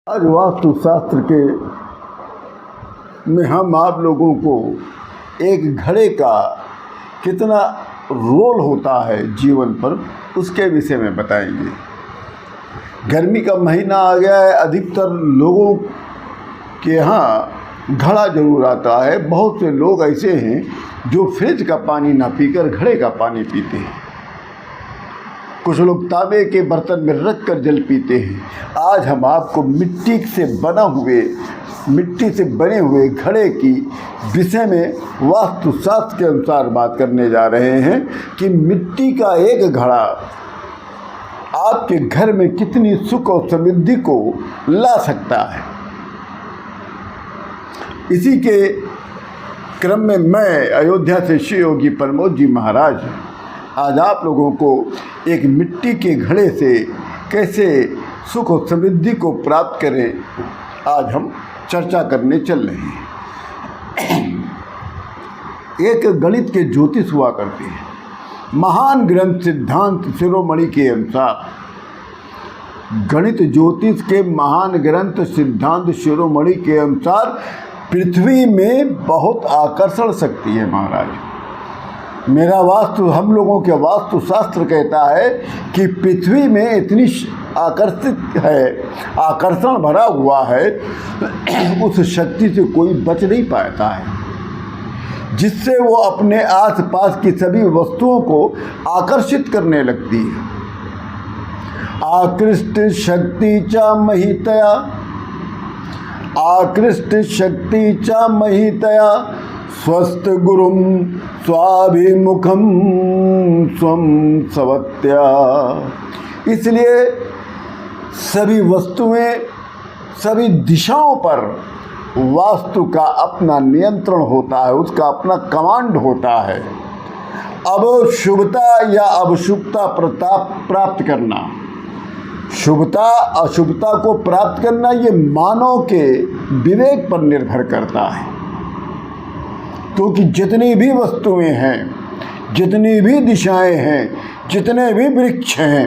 आज वास्तुशास्त्र के में हम आप लोगों को एक घड़े का कितना रोल होता है जीवन पर उसके विषय में बताएंगे। गर्मी का महीना आ गया है, अधिकतर लोगों के यहाँ घड़ा जरूर आता है। बहुत से लोग ऐसे हैं जो फ्रिज का पानी ना पीकर घड़े का पानी पीते हैं। कुछ लोग तांबे के बर्तन में रख कर जल पीते हैं। आज हम आपको मिट्टी से बने हुए घड़े की विषय में वास्तुशास्त्र के अनुसार बात करने जा रहे हैं कि मिट्टी का एक घड़ा आपके घर में कितनी सुख और समृद्धि को ला सकता है। इसी के क्रम में मैं अयोध्या से श्री योगी प्रमोद जी महाराज आज आप लोगों को एक मिट्टी के घड़े से कैसे सुख और समृद्धि को प्राप्त करें आज हम चर्चा करने चल रहे हैं। एक गणित के ज्योतिष हुआ करते हैं। महान ग्रंथ सिद्धांत शिरोमणि के अनुसार गणित ज्योतिष के महान ग्रंथ सिद्धांत शिरोमणि के अनुसार पृथ्वी में बहुत आकर्षण शक्ति है महाराज। मेरा हम लोगों के वास्तुशास्त्र कहता है कि पृथ्वी में इतनी आकर्षित है, आकर्षण भरा हुआ है, उस शक्ति से कोई बच नहीं पाता है, जिससे वो अपने आसपास की सभी वस्तुओं को आकर्षित करने लगती है। आकृष्ट शक्ति च महितया, आकृष्ट शक्ति च महितया स्वस्थ गुरुम स्वाभिमुखम स्वम सवत्या। इसलिए सभी वस्तुएं, सभी दिशाओं पर वास्तु का अपना नियंत्रण होता है, उसका अपना कमांड होता है। अब शुभता या अशुभता प्राप्त करना, शुभता अशुभता को प्राप्त करना, ये मानव के विवेक पर निर्भर करता है। क्योंकि जितनी भी वस्तुएं हैं, जितनी भी दिशाएं हैं, जितने भी वृक्ष हैं,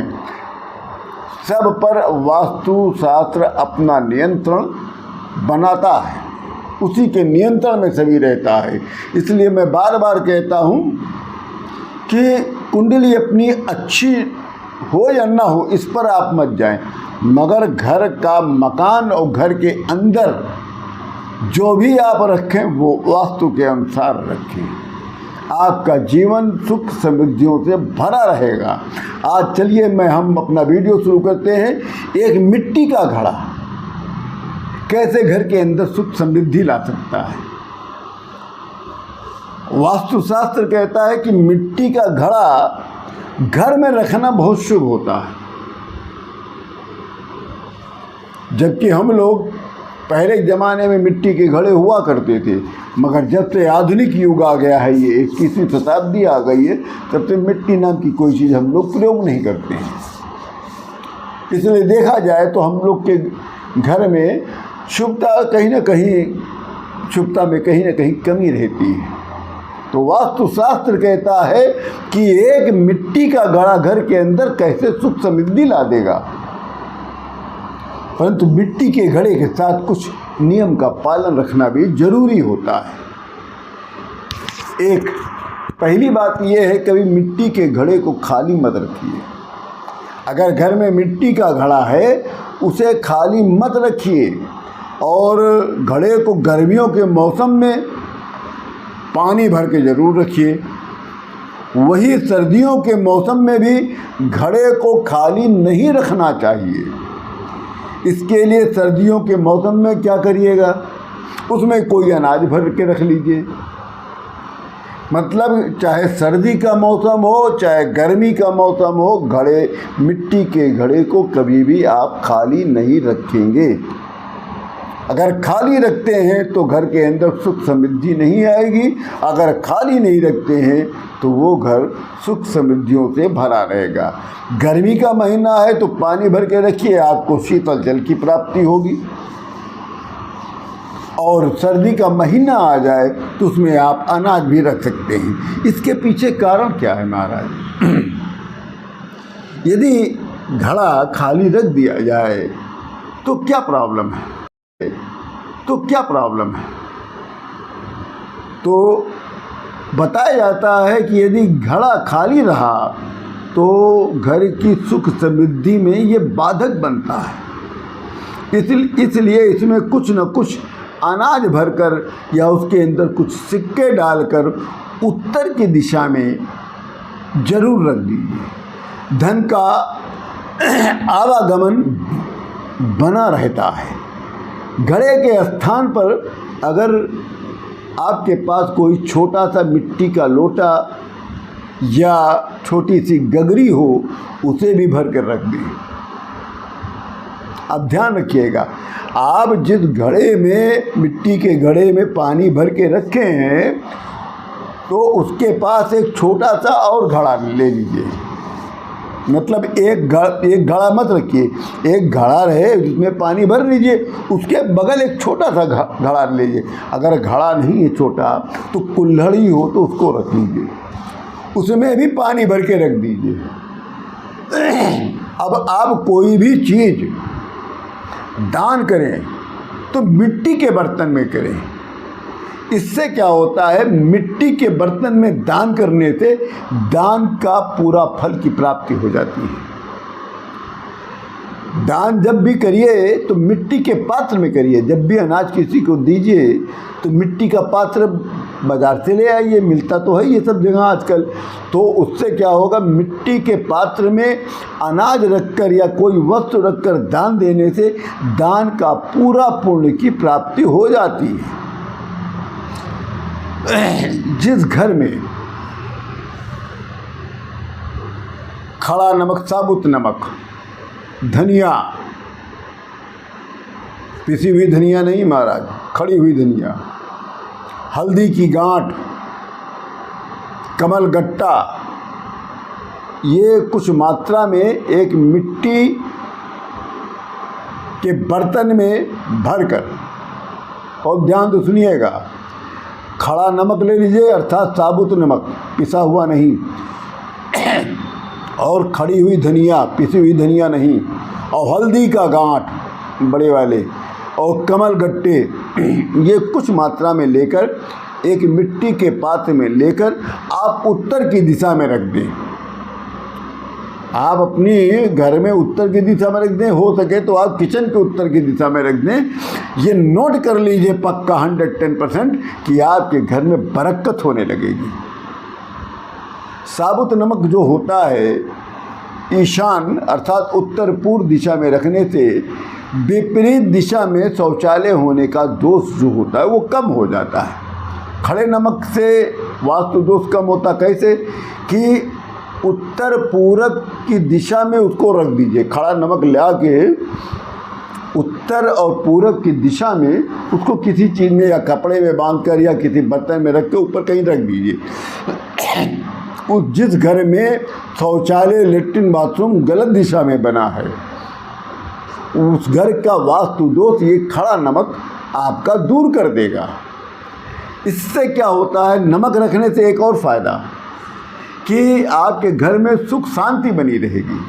सब पर वास्तुशास्त्र अपना नियंत्रण बनाता है, उसी के नियंत्रण में सभी रहता है। इसलिए मैं बार बार कहता हूँ कि कुंडली अपनी अच्छी हो या ना हो इस पर आप मत जाएं, मगर घर का मकान और घर के अंदर जो भी आप रखें वो वास्तु के अनुसार रखें। आपका जीवन सुख समृद्धियों से भरा रहेगा। आज चलिए हम अपना वीडियो शुरू करते हैं। एक मिट्टी का घड़ा कैसे घर के अंदर सुख समृद्धि ला सकता है। वास्तुशास्त्र कहता है कि मिट्टी का घड़ा घर में रखना बहुत शुभ होता है। जबकि हम लोग पहले के ज़माने में मिट्टी के घड़े हुआ करते थे, मगर जब से आधुनिक युग आ गया है, ये 21वीं शताब्दी आ गई है, तब से मिट्टी नाम की कोई चीज़ हम लोग प्रयोग नहीं करते हैं। इसलिए देखा जाए तो हम लोग के घर में शुभता कहीं ना कहीं, शुभता में कहीं ना कहीं कमी रहती है। तो वास्तुशास्त्र कहता है कि एक मिट्टी का घड़ा घर के अंदर कैसे सुख समृद्धि ला देगा। परंतु मिट्टी के घड़े के साथ कुछ नियम का पालन रखना भी जरूरी होता है। एक पहली बात यह है, कभी मिट्टी के घड़े को खाली मत रखिए। अगर घर में मिट्टी का घड़ा है उसे खाली मत रखिए, और घड़े को गर्मियों के मौसम में पानी भर के ज़रूर रखिए। वही सर्दियों के मौसम में भी घड़े को खाली नहीं रखना चाहिए। इसके लिए सर्दियों के मौसम में क्या करिएगा, उसमें कोई अनाज भर के रख लीजिए। मतलब चाहे सर्दी का मौसम हो, चाहे गर्मी का मौसम हो, मिट्टी के घड़े को कभी भी आप खाली नहीं रखेंगे। अगर खाली रखते हैं तो घर के अंदर सुख समृद्धि नहीं आएगी। अगर खाली नहीं रखते हैं तो वो घर सुख समृद्धियों से भरा रहेगा। गर्मी का महीना है तो पानी भर के रखिए, आपको शीतल जल की प्राप्ति होगी। और सर्दी का महीना आ जाए तो उसमें आप अनाज भी रख सकते हैं। इसके पीछे कारण क्या है महाराज? यदि घड़ा खाली रख दिया जाए तो क्या प्रॉब्लम है? तो बताया जाता है कि यदि घड़ा खाली रहा तो घर की सुख समृद्धि में ये बाधक बनता है। इसलिए इसमें कुछ न कुछ अनाज भरकर या उसके अंदर कुछ सिक्के डालकर उत्तर की दिशा में जरूर रख दीजिए। धन का आवागमन बना रहता है। घड़े के स्थान पर अगर आपके पास कोई छोटा सा मिट्टी का लोटा या छोटी सी गगरी हो, उसे भी भर कर रख दें। अब ध्यान रखिएगा, आप जिस घड़े में, मिट्टी के घड़े में पानी भर के रखे हैं, तो उसके पास एक छोटा सा और घड़ा ले लीजिए। मतलब एक घड़ा मत रखिए, एक घड़ा रहे जिसमें पानी भर लीजिए, उसके बगल एक छोटा सा घड़ा लीजिए। अगर घड़ा नहीं है छोटा तो कुल्हड़ी हो तो उसको रख लीजिए, उसमें भी पानी भर के रख दीजिए। अब आप कोई भी चीज़ दान करें तो मिट्टी के बर्तन में करें। इससे क्या होता है, मिट्टी के बर्तन में दान करने से दान का पूरा फल की प्राप्ति हो जाती है। दान जब भी करिए तो मिट्टी के पात्र में करिए। जब भी अनाज किसी को दीजिए तो मिट्टी का पात्र बाजार से ले आइए, मिलता तो है ये सब जगह आजकल। तो उससे क्या होगा, मिट्टी के पात्र में अनाज रखकर या कोई वस्तु रखकर दान देने से दान का पूरा पुण्य की प्राप्ति हो जाती है। जिस घर में खड़ा नमक, साबुत नमक, धनिया, पिसी हुई धनिया नहीं महाराज, खड़ी हुई धनिया, हल्दी की गांठ, कमल गट्टा, ये कुछ मात्रा में एक मिट्टी के बर्तन में भरकर, और ध्यान से सुनिएगा, खड़ा नमक ले लीजिए, अर्थात साबुत नमक, पिसा हुआ नहीं, और खड़ी हुई धनिया, पिसी हुई धनिया नहीं, और हल्दी का गांठ बड़े वाले, और कमल गट्टे, ये कुछ मात्रा में लेकर एक मिट्टी के पात्र में लेकर आप उत्तर की दिशा में रख दें। आप अपने घर में उत्तर की दिशा में रख दें, हो सके तो आप किचन के उत्तर की दिशा में रख दें। ये नोट कर लीजिए पक्का 110% कि आपके घर में बरकत होने लगेगी। साबुत नमक जो होता है, ईशान अर्थात उत्तर पूर्व दिशा में रखने से विपरीत दिशा में शौचालय होने का दोष जो होता है वो कम हो जाता है। खड़े नमक से वास्तु दोष कम होता कैसे कि उत्तर पूरब की दिशा में उसको रख दीजिए। खड़ा नमक ला के उत्तर और पूरब की दिशा में उसको किसी चीज़ में या कपड़े में बांधकर या किसी बर्तन में रख के ऊपर कहीं रख दीजिए। उस जिस घर में शौचालय, लेट्रिन, बाथरूम गलत दिशा में बना है, उस घर का वास्तु दोष ये खड़ा नमक आपका दूर कर देगा। इससे क्या होता है, नमक रखने से एक और फ़ायदा कि आपके घर में सुख शांति बनी रहेगी।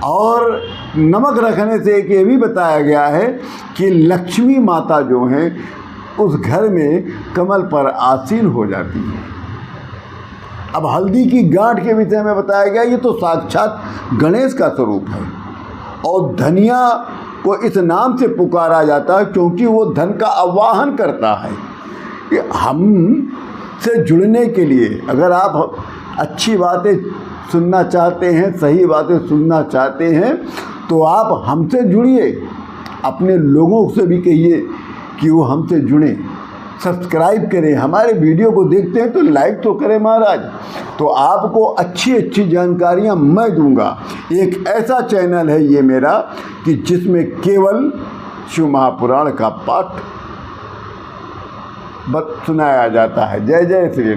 और नमक रखने से एक ये भी बताया गया है कि लक्ष्मी माता जो हैं उस घर में कमल पर आसीन हो जाती है। अब हल्दी की गांठ के विषय में बताया गया, ये तो साक्षात गणेश का स्वरूप है। और धनिया को इस नाम से पुकारा जाता है क्योंकि वो धन का आवाहन करता है। कि हम से जुड़ने के लिए अगर आप अच्छी बातें सुनना चाहते हैं, सही बातें सुनना चाहते हैं, तो आप हमसे जुड़िए। अपने लोगों से भी कहिए कि वो हमसे जुड़ें, सब्सक्राइब करें। हमारे वीडियो को देखते हैं तो लाइक तो करें महाराज। तो आपको अच्छी अच्छी जानकारियां मैं दूंगा। एक ऐसा चैनल है ये मेरा कि जिसमें केवल शिव महापुराण का पाठ सुनाया जाता है। जय जय श्री राम।